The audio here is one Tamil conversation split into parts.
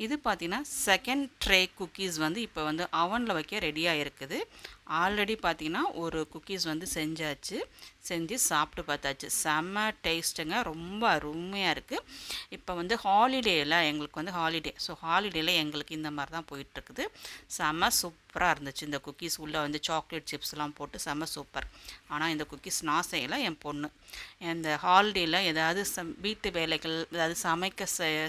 இது பார்த்தீங்கன்னா செகண்ட் ட்ரே குக்கீஸ் வந்து இப்போ வந்து அவனில் வைக்க ரெடியாக இருக்குது. ஆல்ரெடி பார்த்தீங்கன்னா ஒரு குக்கீஸ் வந்து செஞ்சாச்சு, செஞ்சு சாப்பிட்டு பார்த்தாச்சு. செம்ம டேஸ்ட்டுங்க, ரொம்ப அருமையாக இருக்குது. இப்போ வந்து ஹாலிடேயில் எங்களுக்கு வந்து ஹாலிடே, ஸோ ஹாலிடேயில் எங்களுக்கு இந்த மாதிரி தான் போயிட்டுருக்குது. செம்ம சூப்பராக இருந்துச்சு. இந்த குக்கீஸ் உள்ளே வந்து சாக்லேட் சிப்ஸ்லாம் போட்டு செம்ம சூப்பர். ஆனால் இந்த குக்கீஸ் நான் செய்யலை, என் பொண்ணு. இந்த ஹாலிடேயில் ஏதாவது வீட்டு வேலைகள் ஏதாவது சமைக்க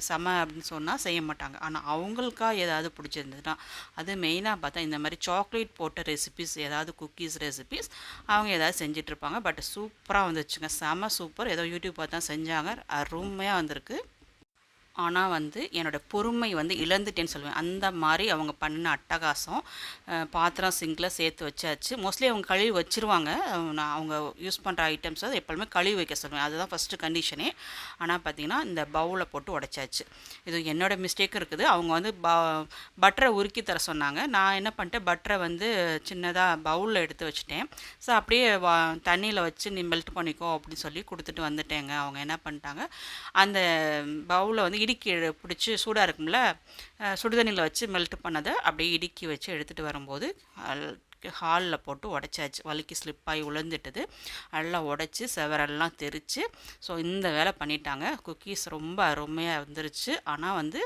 சம அப்படின்னு சொன்னால் செய்ய மாட்டாங்க. ஆனால் அவங்களுக்கா ஏதாவது பிடிச்சிருந்ததுன்னா, அது மெயினாக பார்த்தா இந்த மாதிரி சாக்லேட் போட்ட ரெசிபிஸ், ஏதாவது குக்கீஸ் ரெசிபிஸ் அவங்க ஏதாவது செஞ்சிட்ருப்பாங்க. பட் சூப்பராக வந்துச்சுங்க, செம சூப்பர். ஏதோ யூடியூப் பார்த்து தான் செஞ்சாங்க, அருமையாக வந்திருக்கு. ஆனால் வந்து என்னோடய பொறுமை வந்து இழந்துட்டேன்னு சொல்லுவேன். அந்த மாதிரி அவங்க பண்ண அட்டகாசம். பாத்திரம் சிங்கில் சேர்த்து வச்சாச்சு. மோஸ்ட்லி அவங்க கழுவி வச்சுருவாங்க. நான் அவங்க யூஸ் பண்ணுற ஐட்டம்ஸை எப்போவுமே கழுவி வைக்க சொல்லுவேன், அதுதான் ஃபஸ்ட்டு கண்டிஷனே. ஆனால் பார்த்திங்கன்னா இந்த பவுலை போட்டு உடைச்சாச்சு. இது என்னோடய மிஸ்டேக்கும் இருக்குது. அவங்க வந்து பட்டரை உருக்கி தர சொன்னாங்க. நான் என்ன பண்ணிட்டேன், பட்டரை வந்து சின்னதாக பவுலில் எடுத்து வச்சுட்டேன். ஸோ அப்படியே தண்ணியில் வச்சு நீ மெல்ட் பண்ணிக்கோ அப்படின்னு சொல்லி கொடுத்துட்டு வந்துட்டேங்க. அவங்க என்ன பண்ணிட்டாங்க, அந்த பவுலை வந்து இடுக்கி பிடிச்சி சூடாக இருக்கும்ல, சுடுதண்ணியில் வச்சு மெல்ட் பண்ணதை அப்படியே இடுக்கி வச்சு எடுத்துகிட்டு வரும்போது ஹாலில் போட்டு உடைச்சாச்சு. வலிக்கு ஸ்லிப்பாகி உழந்துட்டுது. நல்லா உடச்சி செவரெல்லாம் தெரித்து, ஸோ இந்த வேலை பண்ணிட்டாங்க. குக்கீஸ் ரொம்ப அருமையாக வந்துருச்சு. ஆனால் வந்து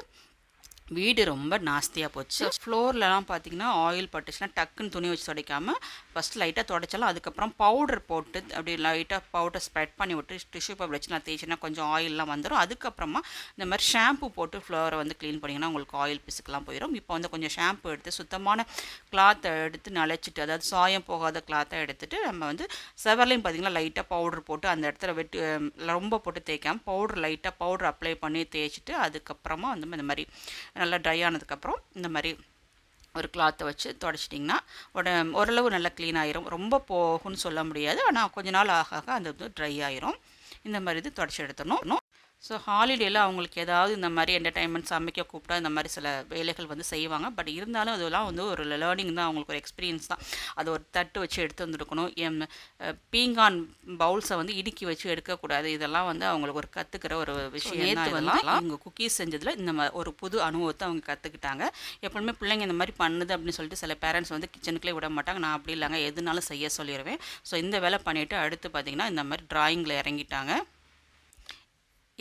வீடு ரொம்ப நாஸ்தியாக போச்சு. ஃப்ளோர்லலாம் பார்த்திங்கன்னா ஆயில் பட்டுச்சுன்னா டக்குன்னு துணி வச்சு துடைக்காமல் ஃபஸ்ட் லைட்டாக துடைச்சாலும் அதுக்கப்புறம் பவுடர் போட்டு அப்படி லைட்டாக பவுடர் ஸ்ப்ரெட் பண்ணி விட்டு டிஷ்யூ பேப்பர் வச்சு நான் தேய்ச்சினா கொஞ்சம் ஆயிலெலாம் வந்துடும். அதுக்கப்புறமா இந்த மாதிரி ஷாம்பு போட்டு ஃப்ளோரை வந்து க்ளீன் பண்ணிங்கன்னா உங்களுக்கு ஆயில் பிசுக்கெலாம் போயிடும். இப்போ வந்து கொஞ்சம் ஷாம்பு எடுத்து சுத்தமான கிளாத்தை எடுத்து நனைச்சிட்டு, அதாவது சாயம் போகாத கிளாத்தை எடுத்துகிட்டு நம்ம வந்து செவர்லையும் பார்த்திங்கன்னா லைட்டாக பவுடர் போட்டு அந்த இடத்துல வெட்டி ரொம்ப போட்டு தேய்க்காமல் பவுடர் லைட்டாக பவுடர் அப்ளை பண்ணி தேய்ச்சிட்டு அதுக்கப்புறமா வந்து இந்த மாதிரி நல்லா ட்ரை ஆனதுக்கப்புறம் இந்த மாதிரி ஒரு கிளாத்தை வச்சு தொடச்சிட்டிங்கன்னா ஓரளவு நல்லா க்ளீன் ஆயிரும். ரொம்ப போகும்னு சொல்ல முடியாது, ஆனால் கொஞ்ச நாள் ஆக ஆக அந்த இது ட்ரை ஆயிரும். இந்த மாதிரி இது தொடச்சி எடுத்துடணும். ஸோ ஹாலிடேயில் அவங்களுக்கு ஏதாவது இந்த மாதிரி என்டர்டைன்மெண்ட் சமைக்க கூப்பிட்டா இந்த மாதிரி சில வேலைகள் வந்து செய்வாங்க. பட் இருந்தாலும் அதெல்லாம் வந்து ஒரு லேர்னிங் தான், அவங்களுக்கு ஒரு எக்ஸ்பீரியன்ஸ் தான். அது ஒரு தட்டு வச்சு எடுத்து வந்துருக்கணும். பீங்கான் பவுல்ஸை வந்து இடுக்கி வச்சு எடுக்கக்கூடாது. இதெல்லாம் வந்து அவங்களுக்கு ஒரு கற்றுக்கிற ஒரு விஷயம். நேற்று வந்து அவங்க குக்கீஸ் செஞ்சதில் இந்த ஒரு புது அனுபவத்தை அவங்க கற்றுக்கிட்டாங்க. எப்பவுமே பிள்ளைங்க இந்த மாதிரி பண்ணுது அப்படின்னு சொல்லிட்டு சில பேரண்ட்ஸ் வந்து கிச்சனுக்குள்ளே விட மாட்டாங்க. நான் அப்படி இல்லைங்க, எதுனாலும் செய்ய சொல்லிடுவேன். ஸோ இந்த வேலை பண்ணிவிட்டு அடுத்து பார்த்திங்கன்னா இந்த மாதிரி ட்ராயிங்கில் இறங்கிட்டாங்க.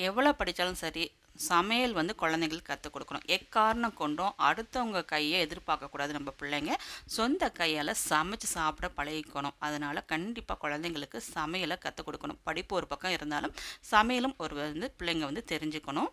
எவ்வளோ படித்தாலும் சரி, சமையல் வந்து குழந்தைங்களுக்கு கற்றுக் கொடுக்கணும். எக்காரணம் கொண்டும் அடுத்தவங்க கையை எதிர்பார்க்கக்கூடாது. நம்ம பிள்ளைங்க சொந்த கையால் சமைச்சு சாப்பிட பழகிக்கணும். அதனால் கண்டிப்பாக குழந்தைங்களுக்கு சமையலை கற்றுக் கொடுக்கணும். படிப்பு ஒரு பக்கம் இருந்தாலும் சமையலும் ஒரு வந்து பிள்ளைங்க வந்து தெரிஞ்சுக்கணும்.